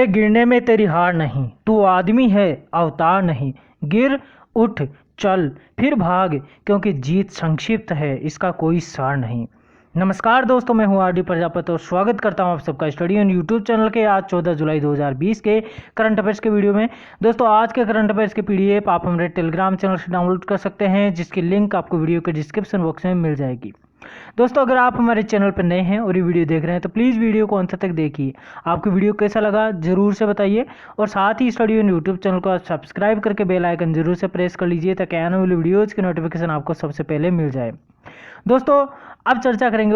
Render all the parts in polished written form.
तेरे गिरने में तेरी हार नहीं, तू आदमी है अवतार नहीं। गिर उठ चल फिर भाग, क्योंकि जीत संक्षिप्त है, इसका कोई सार नहीं। नमस्कार दोस्तों, मैं हूं आरडी प्रजापति और स्वागत करता हूं आप सबका स्टडी ऑन यूट्यूब चैनल के आज 14 जुलाई 2020 के करंट अफेयर्स के वीडियो में। दोस्तों, आज के करंट अफेयर्स के पीडीएफ आप हमारे टेलीग्राम चैनल से डाउनलोड कर सकते हैं, जिसकी लिंक आपको वीडियो के डिस्क्रिप्शन बॉक्स में मिल जाएगी। दोस्तों, अगर आप हमारे चैनल पर नए हैं और ये वीडियो देख रहे हैं तो प्लीज़ वीडियो को अंत तक देखिए। आपको वीडियो कैसा लगा ज़रूर से बताइए और साथ ही स्टडी ऑन यूट्यूब चैनल को सब्सक्राइब करके बेल आइकन जरूर से प्रेस कर लीजिए, ताकि आने वाली वीडियोज़ की नोटिफिकेशन आपको सबसे पहले मिल जाए। दोस्तों, अब चर्चा करेंगे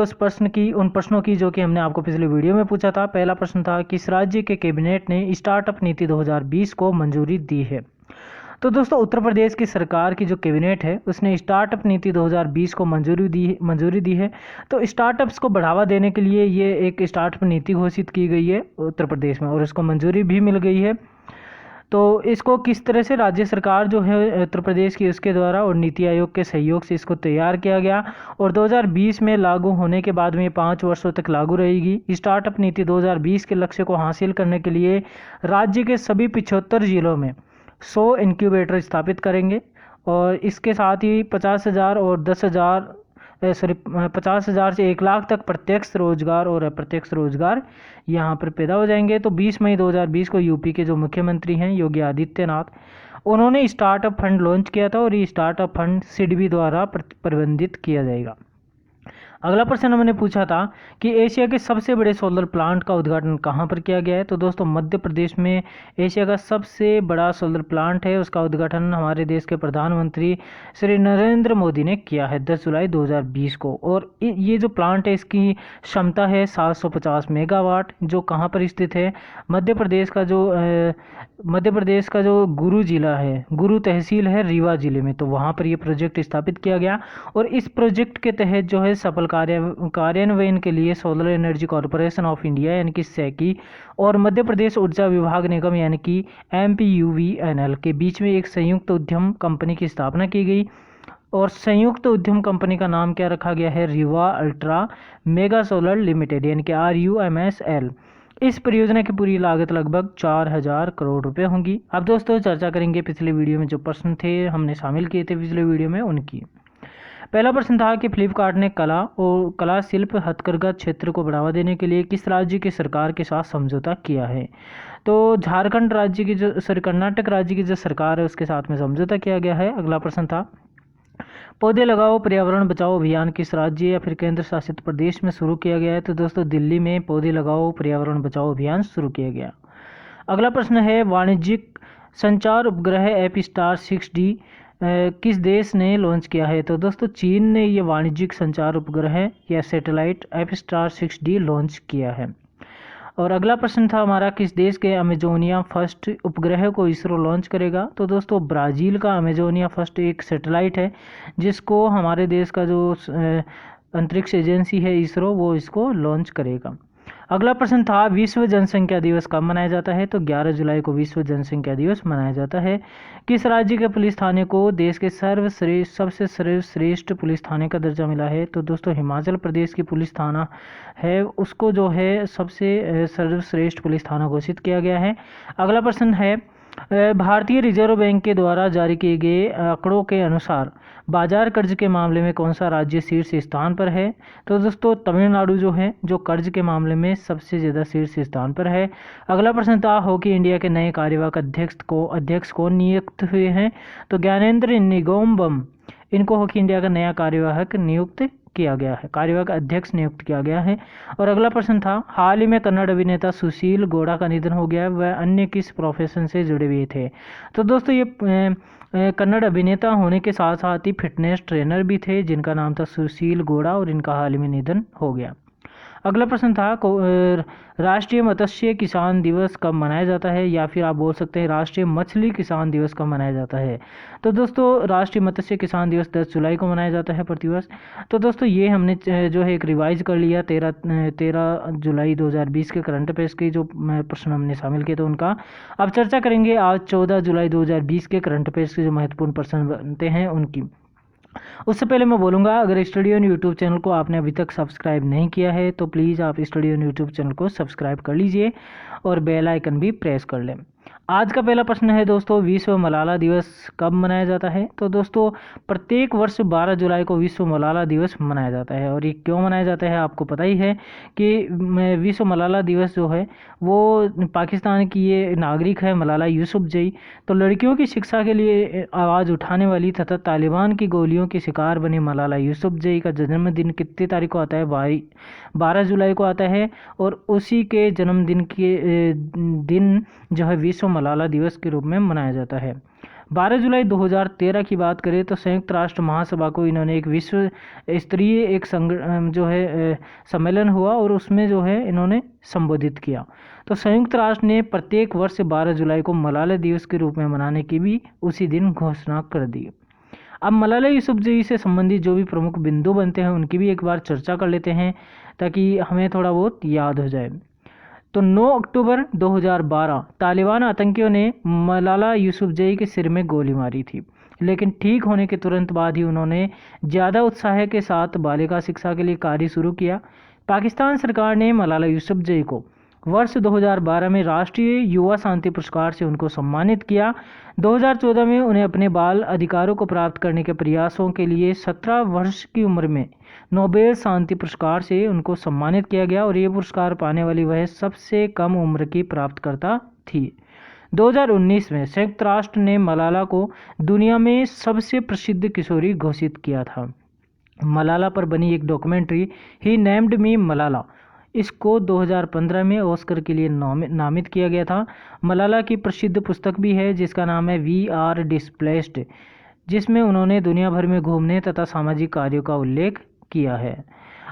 उन प्रश्नों की जो कि हमने आपको पिछले वीडियो में पूछा था। पहला प्रश्न था, किस राज्य के कैबिनेट ने स्टार्टअप नीति 2020 को मंजूरी दी है? तो दोस्तों, उत्तर प्रदेश की सरकार की जो कैबिनेट है उसने स्टार्टअप नीति 2020 को मंजूरी दी है। तो स्टार्टअप्स को बढ़ावा देने के लिए ये एक स्टार्टअप नीति घोषित की गई है उत्तर प्रदेश में, और इसको मंजूरी भी मिल गई है। तो इसको किस तरह से राज्य सरकार जो है उत्तर प्रदेश की, उसके द्वारा और नीति आयोग के सहयोग से इसको तैयार किया गया, और 2020 में लागू होने के बाद में 5 वर्षों तक लागू रहेगी। स्टार्टअप नीति 2020 के लक्ष्य को हासिल करने के लिए राज्य के सभी 75 जिलों में 100 इंक्यूबेटर स्थापित करेंगे, और इसके साथ ही 50,000 और 50,000 से 1 लाख तक प्रत्यक्ष रोजगार और अप्रत्यक्ष रोजगार यहाँ पर पैदा हो जाएंगे। तो 20 मई 2020 को यूपी के जो मुख्यमंत्री हैं योगी आदित्यनाथ, उन्होंने स्टार्टअप फंड लॉन्च किया था, और ये स्टार्टअप फंड सिडबी द्वारा प्रबंधित किया जाएगा। अगला प्रश्न हमने पूछा था कि एशिया के सबसे बड़े सोलर प्लांट का उद्घाटन कहाँ पर किया गया है? तो दोस्तों, मध्य प्रदेश में एशिया का सबसे बड़ा सोलर प्लांट है, उसका उद्घाटन हमारे देश के प्रधानमंत्री श्री नरेंद्र मोदी ने किया है 10 जुलाई 2020 को। और ये जो प्लांट है इसकी क्षमता है 750 मेगावाट, जो कहाँ पर स्थित है? मध्य प्रदेश का जो गुरु जिला है, गुरु तहसील है रीवा जिले में, तो वहाँ पर ये प्रोजेक्ट स्थापित किया गया। और इस प्रोजेक्ट के तहत जो है सफल कार्यान्वयन के लिए solar energy corporation of India यानी कि सेकी और मध्य प्रदेश ऊर्जा विभाग निगम यानी कि MPUVNL के बीच में एक संयुक्त उद्यम कंपनी की स्थापना की गई, और संयुक्त उद्यम कंपनी का नाम क्या रखा गया है? Riva ultra mega solar limited यानी कि RUMSL। इस परियोजना की पूरी लागत लगभग 4,000 करोड़ रुपए होंगी। अब दोस्तों, चर्चा करेंगे पिछले वीडियो में जो प्रश्न थे हमने शामिल किए थे पिछले वीडियो में उनकी। पहला प्रश्न था कि फ्लिपकार्ट ने कला शिल्प हथकरघा क्षेत्र को बढ़ावा देने के लिए किस राज्य की सरकार के साथ समझौता किया है? तो कर्नाटक राज्य की जो सरकार है उसके साथ में समझौता किया गया है। अगला प्रश्न था, पौधे लगाओ पर्यावरण बचाओ अभियान किस राज्य या फिर केंद्र शासित प्रदेश में शुरू किया गया है? तो दोस्तों, दिल्ली में पौधे लगाओ पर्यावरण बचाओ अभियान शुरू किया गया। अगला प्रश्न है, वाणिज्यिक संचार उपग्रह एपिस्टार 6D किस देश ने लॉन्च किया है? तो दोस्तों, चीन ने ये वाणिज्यिक संचार उपग्रह या सैटेलाइट एपिस्टार 6D लॉन्च किया है। और अगला प्रश्न था हमारा, किस देश के अमेजोनिया फर्स्ट उपग्रह को इसरो लॉन्च करेगा? तो दोस्तों, ब्राज़ील का अमेजोनिया फर्स्ट एक सैटेलाइट है, जिसको हमारे देश का जो अंतरिक्ष एजेंसी है इसरो, वो इसको लॉन्च करेगा। अगला प्रश्न था, विश्व जनसंख्या दिवस कब मनाया जाता है? तो 11 जुलाई को विश्व जनसंख्या दिवस मनाया जाता है। किस राज्य के पुलिस थाने को देश के सबसे सर्वश्रेष्ठ पुलिस थाने का दर्जा मिला है? तो दोस्तों, हिमाचल प्रदेश की पुलिस थाना है उसको जो है सबसे सर्वश्रेष्ठ पुलिस थाना घोषित किया गया है। अगला प्रश्न है, भारतीय रिजर्व बैंक के द्वारा जारी किए गए आंकड़ों के अनुसार बाजार कर्ज के मामले में कौन सा राज्य शीर्ष स्थान पर है? तो दोस्तों, तमिलनाडु जो है जो कर्ज के मामले में सबसे ज़्यादा शीर्ष स्थान पर है। अगला प्रश्न था, हॉकी इंडिया के नए कार्यवाहक अध्यक्ष को नियुक्त हुए हैं? तो ज्ञानेंद्र निंगोमबम, इनको हॉकी इंडिया का नया कार्यवाहक अध्यक्ष नियुक्त किया गया है। और अगला प्रश्न था, हाल ही में कन्नड़ अभिनेता सुशील गौड़ा का निधन हो गया, वह अन्य किस प्रोफेशन से जुड़े हुए थे? तो दोस्तों, ये कन्नड़ अभिनेता होने के साथ साथ ही फिटनेस ट्रेनर भी थे, जिनका नाम था सुशील गौड़ा, और इनका हाल ही में निधन हो गया। अगला प्रश्न था, राष्ट्रीय मत्स्य किसान दिवस कब मनाया जाता है, या फिर आप बोल सकते हैं राष्ट्रीय मछली किसान दिवस कब मनाया जाता है? तो दोस्तों, राष्ट्रीय मत्स्य किसान दिवस 10 जुलाई को मनाया जाता है प्रतिवर्ष। तो दोस्तों, ये हमने जो है एक रिवाइज कर लिया 13 जुलाई 2020 के करंट अफेयर्स के जो प्रश्न हमने शामिल किए थे उनका। अब चर्चा करेंगे आज 14 जुलाई 2020 के करंट अफेयर्स के जो महत्वपूर्ण प्रश्न बनते हैं उनकी। उससे पहले मैं बोलूँगा, अगर स्टडी ऑन यूट्यूब चैनल को आपने अभी तक सब्सक्राइब नहीं किया है तो प्लीज़ आप स्टडी ऑन यूट्यूब चैनल को सब्सक्राइब कर लीजिए और बेल आइकन भी प्रेस कर लें। आज का पहला प्रश्न है दोस्तों, विश्व मलाला दिवस कब मनाया जाता है? तो दोस्तों प्रत्येक वर्ष 12 जुलाई को विश्व मलाला दिवस मनाया जाता है। और ये क्यों मनाया जाता है आपको पता ही है कि विश्व मलाला दिवस जो है वो पाकिस्तान की ये नागरिक है मलाला यूसुफजई। तो लड़कियों की शिक्षा के लिए आवाज़ उठाने वाली तथा तालिबान की गोलियों की शिकार बनी मलाला यूसुफजई का जन्मदिन कितनी तारीख को आता है? 12 जुलाई को आता है। और उसी के जन्मदिन के दिन जो है विश्व मलाला दिवस के रूप में मनाया जाता है। 12 जुलाई 2013 की बात करें तो संयुक्त राष्ट्र महासभा को इन्होंने एक विश्व स्तरीय एक जो है सम्मेलन हुआ और उसमें जो है इन्होंने संबोधित किया। तो संयुक्त राष्ट्र ने प्रत्येक वर्ष 12 जुलाई को मलाला दिवस के रूप में मनाने की भी उसी दिन घोषणा कर दी। अब मलाला यूसुफजई से संबंधित जो भी प्रमुख बिंदु बनते हैं उनकी भी एक बार चर्चा कर लेते हैं ताकि हमें थोड़ा बहुत याद हो जाए। तो 9 अक्टूबर 2012 तालिबान आतंकियों ने मलाला यूसुफजई के सिर में गोली मारी थी, लेकिन ठीक होने के तुरंत बाद ही उन्होंने ज़्यादा उत्साह के साथ बालिका शिक्षा के लिए कार्य शुरू किया। पाकिस्तान सरकार ने मलाला यूसुफजई को वर्ष 2012 में राष्ट्रीय युवा शांति पुरस्कार से उनको सम्मानित किया। 2014 में उन्हें अपने बाल अधिकारों को प्राप्त करने के प्रयासों के लिए 17 वर्ष की उम्र में नोबेल शांति पुरस्कार से उनको सम्मानित किया गया और ये पुरस्कार पाने वाली वह सबसे कम उम्र की प्राप्तकर्ता थी। 2019 में संयुक्त राष्ट्र ने मलाला को दुनिया में सबसे प्रसिद्ध किशोरी घोषित किया था। मलाला पर बनी एक डॉक्यूमेंट्री ही नेम्ड मी मलाला, इसको 2015 में ऑस्कर के लिए नामित किया गया था। मलाला की प्रसिद्ध पुस्तक भी है जिसका नाम है वी आर डिस्प्लेस्ड, जिसमें उन्होंने दुनिया भर में घूमने तथा सामाजिक कार्यों का उल्लेख किया है।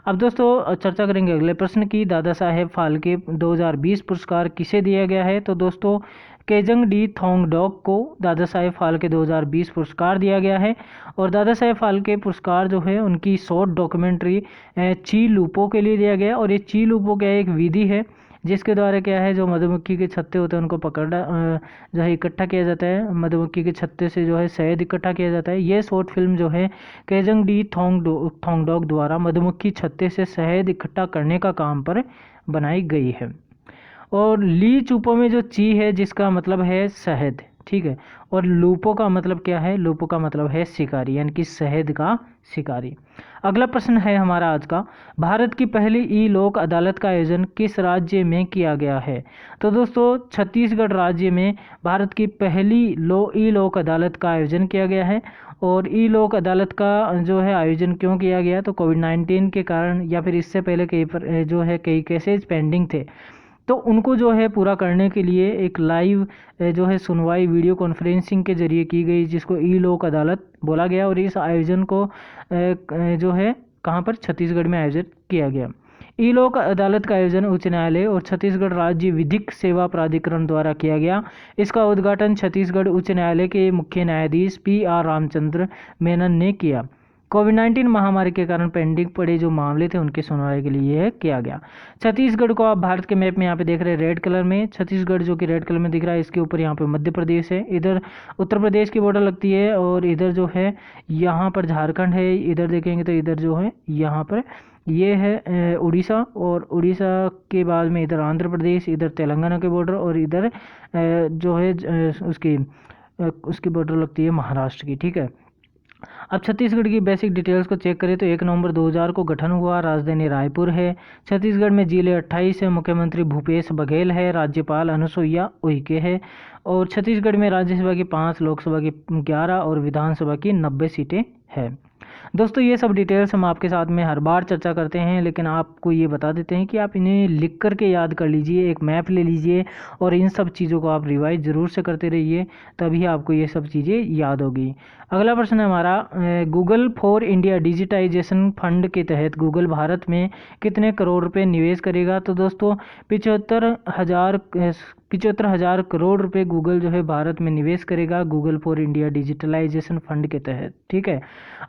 अब दोस्तों चर्चा करेंगे अगले प्रश्न की। दादा साहेब फाल्के 2020 पुरस्कार किसे दिया गया है? तो दोस्तों केजंग डी थोंगडोक को दादा साहेब फाल्के 2020 पुरस्कार दिया गया है। और दादा साहेब फाल्के पुरस्कार जो है उनकी शॉर्ट डॉक्यूमेंट्री ची लूपो के लिए दिया गया। और ये ची लूपो क्या एक विधि है जिसके द्वारा क्या है जो मधुमक्खी के छत्ते होते हैं उनको पकड़ा जो है इकट्ठा किया जाता है, मधुमक्खी के छत्ते से जो है शहद इकट्ठा किया जाता है। ये शॉर्ट फिल्म जो है केजंग डी थोंगडोक द्वारा मधुमक्खी छत्ते से शहद इकट्ठा करने का काम पर बनाई गई है। और ली चूपो में जो ची है जिसका मतलब है शहद, ठीक है, और लूपो का मतलब क्या है? लूपो का मतलब है शिकारी, यानी कि शहद का शिकारी। अगला प्रश्न है हमारा आज का, भारत की पहली ई लोक अदालत का आयोजन किस राज्य में किया गया है? तो दोस्तों छत्तीसगढ़ राज्य में भारत की पहली ई लोक अदालत का आयोजन किया गया है। और ई लोक अदालत का जो है आयोजन क्यों किया गया? तो कोविड-19 के कारण या फिर इससे पहले कई केसेज पेंडिंग थे, तो उनको जो है पूरा करने के लिए एक लाइव जो है सुनवाई वीडियो कॉन्फ्रेंसिंग के जरिए की गई जिसको ई लोक अदालत बोला गया। और इस आयोजन को जो है कहाँ पर? छत्तीसगढ़ में आयोजित किया गया। ई लोक अदालत का आयोजन उच्च न्यायालय और छत्तीसगढ़ राज्य विधिक सेवा प्राधिकरण द्वारा किया गया। इसका उद्घाटन छत्तीसगढ़ उच्च न्यायालय के मुख्य न्यायाधीश PR रामचंद्र मेनन ने किया। कोविड-19 महामारी के कारण पेंडिंग पड़े जो मामले थे उनकी सुनवाई के लिए यह किया गया। छत्तीसगढ़ को आप भारत के मैप में यहाँ पे देख रहे हैं रेड कलर में, छत्तीसगढ़ जो कि रेड कलर में दिख रहा है, इसके ऊपर यहाँ पे मध्य प्रदेश है, इधर उत्तर प्रदेश की बॉर्डर लगती है और इधर जो है यहाँ पर झारखंड है, इधर देखेंगे तो इधर जो है यहाँ पर ये है उड़ीसा, और उड़ीसा के बाद में इधर आंध्र प्रदेश, इधर तेलंगाना के बॉर्डर, और इधर जो है उसकी बॉर्डर लगती है महाराष्ट्र की, ठीक है। अब छत्तीसगढ़ की बेसिक डिटेल्स को चेक करें तो 1 नवंबर 2000 को गठन हुआ, राजधानी रायपुर है। छत्तीसगढ़ में जिले 28 है, मुख्यमंत्री भूपेश बघेल है, राज्यपाल अनुसुईया उइके है। और छत्तीसगढ़ में राज्यसभा की 5, लोकसभा की 11 और विधानसभा की 90 सीटें हैं। दोस्तों ये सब डिटेल्स हम आपके साथ में हर बार चर्चा करते हैं, लेकिन आपको ये बता देते हैं कि आप इन्हें लिख करके याद कर लीजिए, एक मैप ले लीजिए और इन सब चीज़ों को आप रिवाइज ज़रूर से करते रहिए, तभी आपको ये सब चीज़ें याद होगी। अगला प्रश्न है हमारा, Google for India digitization fund के तहत गूगल भारत में कितने करोड़ रुपए निवेश करेगा? तो दोस्तों 75,000 75,000 करोड़ रुपए गूगल जो है भारत में निवेश करेगा Google for India digitalization fund के तहत। ठीक है,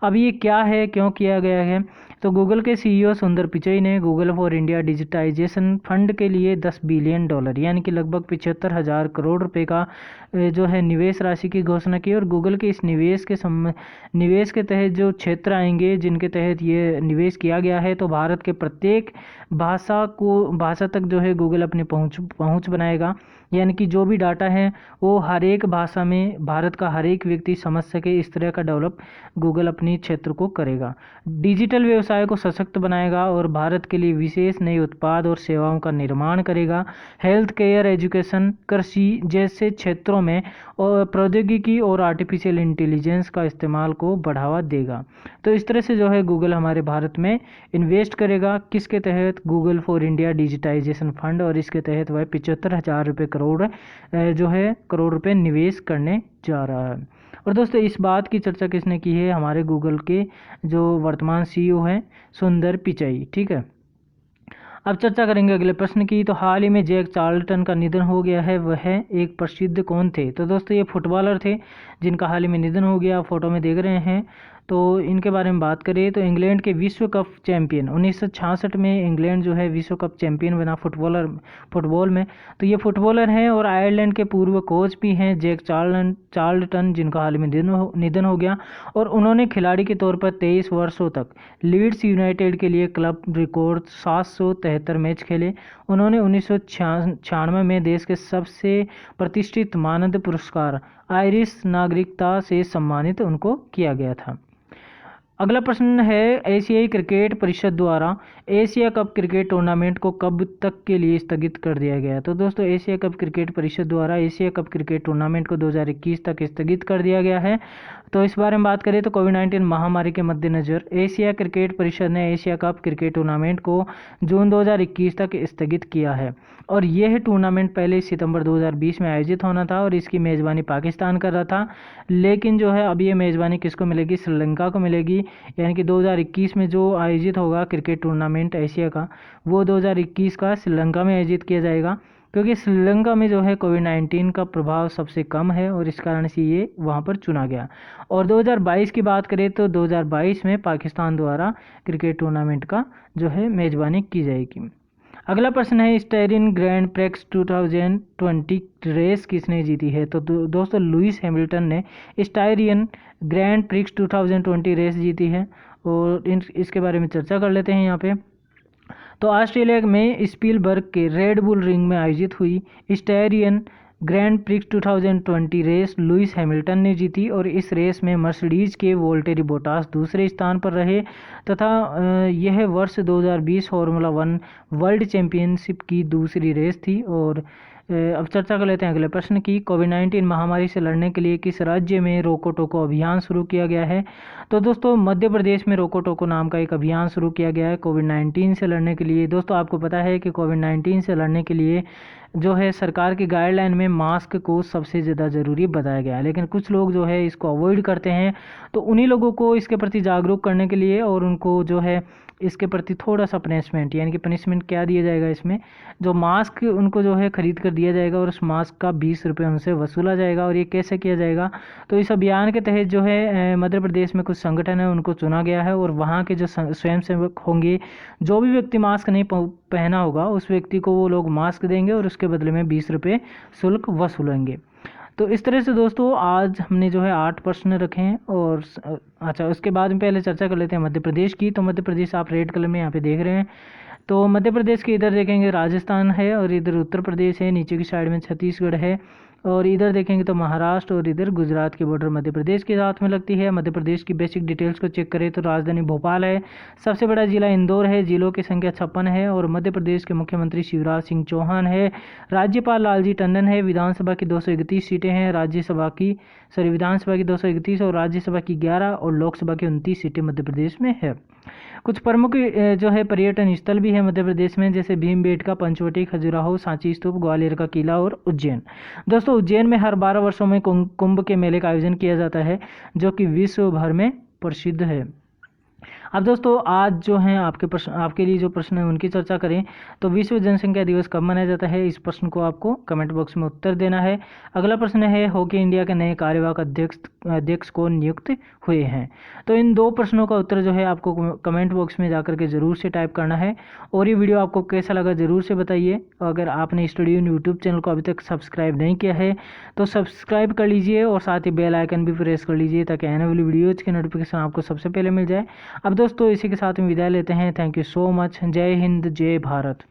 अब ये क्या है, क्यों किया गया है? तो गूगल के सीईओ सुंदर पिचई ने Google for India digitization fund के लिए $10 बिलियन यानी कि लगभग 75,000 करोड़ रुपए का जो है निवेश राशि की घोषणा की। और गूगल के इस निवेश के तहत जो क्षेत्र आएंगे जिनके तहत ये निवेश किया गया है, तो भारत के प्रत्येक भाषा तक जो है गूगल अपनी पहुंच बनाएगा, यानी कि जो भी डाटा है वो हर एक भाषा में भारत का हर एक व्यक्ति समझ सके, इस तरह का डेवलप गूगल अपनी क्षेत्र को करेगा। डिजिटल व्यवसाय को सशक्त बनाएगा और भारत के लिए विशेष नए उत्पाद और सेवाओं का निर्माण करेगा। हेल्थ केयर, एजुकेशन, कृषि जैसे क्षेत्रों में और प्रौद्योगिकी और आर्टिफिशियल इंटेलिजेंस का इस्तेमाल को बढ़ावा देगा। तो इस तरह से जो है गूगल हमारे भारत में इन्वेस्ट करेगा, किसके तहत? Google for India digitization fund, और इसके तहत वह 75,000 करोड़ जो है करोड़ रुपए निवेश करने जा रहा है। और दोस्तों इस बात की चर्चा किसने की है? हमारे गूगल के जो वर्तमान सीईओ हैं सुंदर पिचई। ठीक है, अब चर्चा करेंगे अगले प्रश्न की। तो हाल ही में जैक चार्ल्टन का निधन हो गया है, वह एक प्रसिद्ध कौन थे? तो दोस्तों ये फुटबॉलर थे जिनका हाल ही में निधन हो गया, फोटो में देख रहे हैं। तो इनके बारे में बात करें तो इंग्लैंड के विश्व कप चैंपियन 1966 में इंग्लैंड जो है विश्व कप चैंपियन बना फुटबॉल में। तो ये फुटबॉलर हैं और आयरलैंड के पूर्व कोच भी हैं जैक चार्ल्टन, जिनका हाल ही में निधन हो गया। और उन्होंने खिलाड़ी के तौर पर 23 वर्षों तक लीड्स यूनाइटेड के लिए क्लब रिकॉर्ड 773 मैच खेले। उन्होंने 1996 में देश के सबसे प्रतिष्ठित मानद पुरस्कार आयरिश नागरिकता से सम्मानित उनको किया गया था। अगला प्रश्न है, एशियाई क्रिकेट परिषद द्वारा एशिया कप क्रिकेट टूर्नामेंट को कब तक के लिए स्थगित कर दिया गया? तो दोस्तों एशिया कप क्रिकेट परिषद द्वारा एशिया कप क्रिकेट टूर्नामेंट को 2021 तक स्थगित कर दिया गया है। तो इस बारे में बात करें तो कोविड-19 महामारी के मद्देनज़र एशिया क्रिकेट परिषद ने एशिया कप क्रिकेट टूर्नामेंट को जून 2021 तक स्थगित किया है। और यह टूर्नामेंट पहले सितंबर 2020 में आयोजित होना था और इसकी मेज़बानी पाकिस्तान कर रहा था, लेकिन जो है अब ये मेज़बानी किसको मिलेगी? श्रीलंका को मिलेगी। यानी कि 2021 में जो आयोजित होगा क्रिकेट टूर्नामेंट एशिया का, वो 2021 का श्रीलंका में आयोजित किया जाएगा, क्योंकि श्रीलंका में जो है कोविड-19 का प्रभाव सबसे कम है और इस कारण से ये वहाँ पर चुना गया। और 2022 की बात करें तो 2022 में पाकिस्तान द्वारा क्रिकेट टूर्नामेंट का जो है मेज़बानी की जाएगी। अगला प्रश्न है, स्टायरिन ग्रैंड प्रिक्स 2020 रेस किसने जीती है? तो दोस्तों लुइस हैमिल्टन ने स्टायरिन ग्रैंड प्रिक्स 2020 रेस जीती है। और इसके बारे में चर्चा कर लेते हैं यहाँ पे। तो ऑस्ट्रेलिया में स्पीलबर्ग के रेड बुल रिंग में आयोजित हुई Styrian Grand Prix 2020 race Lewis Hamilton ने जीती और इस रेस में मर्सिडीज के वोल्टेरी बोटास दूसरे स्थान पर रहे तथा यह वर्ष 2020 फार्मूला 1 वर्ल्ड चैंपियनशिप की दूसरी रेस थी। और अब चर्चा कर लेते हैं अगले प्रश्न की। कोविड-19 महामारी से लड़ने के लिए किस राज्य में रोको टोको अभियान शुरू किया गया है? तो दोस्तों मध्य प्रदेश में रोको टोको नाम का एक अभियान शुरू किया गया है कोविड-19 से लड़ने के लिए। दोस्तों आपको पता है कि कोविड-19 से लड़ने के लिए जो है सरकार की गाइडलाइन में मास्क को सबसे ज़्यादा ज़रूरी बताया गया है, लेकिन कुछ लोग जो है इसको अवॉइड करते हैं। तो उन्हीं लोगों को इसके प्रति जागरूक करने के लिए और उनको जो है इसके प्रति थोड़ा सा पनिशमेंट, यानी कि पनिशमेंट क्या दिया जाएगा इसमें, जो मास्क उनको जो है खरीद कर दिया जाएगा और उस मास्क का 20 रुपये उनसे वसूला जाएगा। और ये कैसे किया जाएगा? तो इस अभियान के तहत जो है मध्य प्रदेश में कुछ संगठन है उनको चुना गया है और वहाँ के जो स्वयंसेवक होंगे, जो भी व्यक्ति मास्क नहीं पहना होगा उस व्यक्ति को वो लोग मास्क देंगे और उसके बदले में 20 रुपये शुल्क वसूलेंगे। तो इस तरह से दोस्तों आज हमने जो है 8 प्रश्न रखे हैं। और अच्छा उसके बाद में पहले चर्चा कर लेते हैं मध्य प्रदेश की। तो मध्य प्रदेश आप रेड कलर में यहाँ पे देख रहे हैं। तो मध्य प्रदेश के इधर देखेंगे राजस्थान है और इधर उत्तर प्रदेश है, नीचे की साइड में छत्तीसगढ़ है और इधर देखेंगे तो महाराष्ट्र और इधर गुजरात की बॉर्डर मध्य प्रदेश के साथ में लगती है। मध्य प्रदेश की बेसिक डिटेल्स को चेक करें तो राजधानी भोपाल है, सबसे बड़ा जिला इंदौर है, जिलों की संख्या 56 है और मध्य प्रदेश के मुख्यमंत्री शिवराज सिंह चौहान है, राज्यपाल लालजी टंडन है, विधानसभा की 231 सीटें हैं, विधानसभा की 231 और राज्यसभा की 11 और लोकसभा की 29 सीटें मध्य प्रदेश में है। कुछ प्रमुख जो है पर्यटन स्थल भी है मध्य प्रदेश में, जैसे भीमबेटका, पंचवटी, खजुराहो, सांची स्तूप, ग्वालियर का किला और उज्जैन। दोस्तों उज्जैन में हर 12 वर्षों में कुंभ के मेले का आयोजन किया जाता है जो कि विश्व भर में प्रसिद्ध है। अब दोस्तों आज जो है आपके लिए जो प्रश्न है उनकी चर्चा करें तो विश्व जनसंख्या दिवस कब मनाया जाता है, इस प्रश्न को आपको कमेंट बॉक्स में उत्तर देना है। अगला प्रश्न है हॉकी इंडिया के नए कार्यवाहक अध्यक्ष कौन नियुक्त हुए हैं। तो इन दो प्रश्नों का उत्तर जो है आपको कमेंट बॉक्स में जाकर के जरूर से टाइप करना है। और ये वीडियो आपको कैसा लगा जरूर से बताइए। अगर आपने स्टडी यूट्यूब चैनल को अभी तक सब्सक्राइब नहीं किया है तो सब्सक्राइब कर लीजिए और साथ ही बेल आइकन भी प्रेस कर लीजिए ताकि आने वाली वीडियोज़ की नोटिफिकेशन आपको सबसे पहले मिल जाए। अब दोस्तों इसी के साथ में विदाई लेते हैं। Thank you so much. जय हिंद, जय भारत।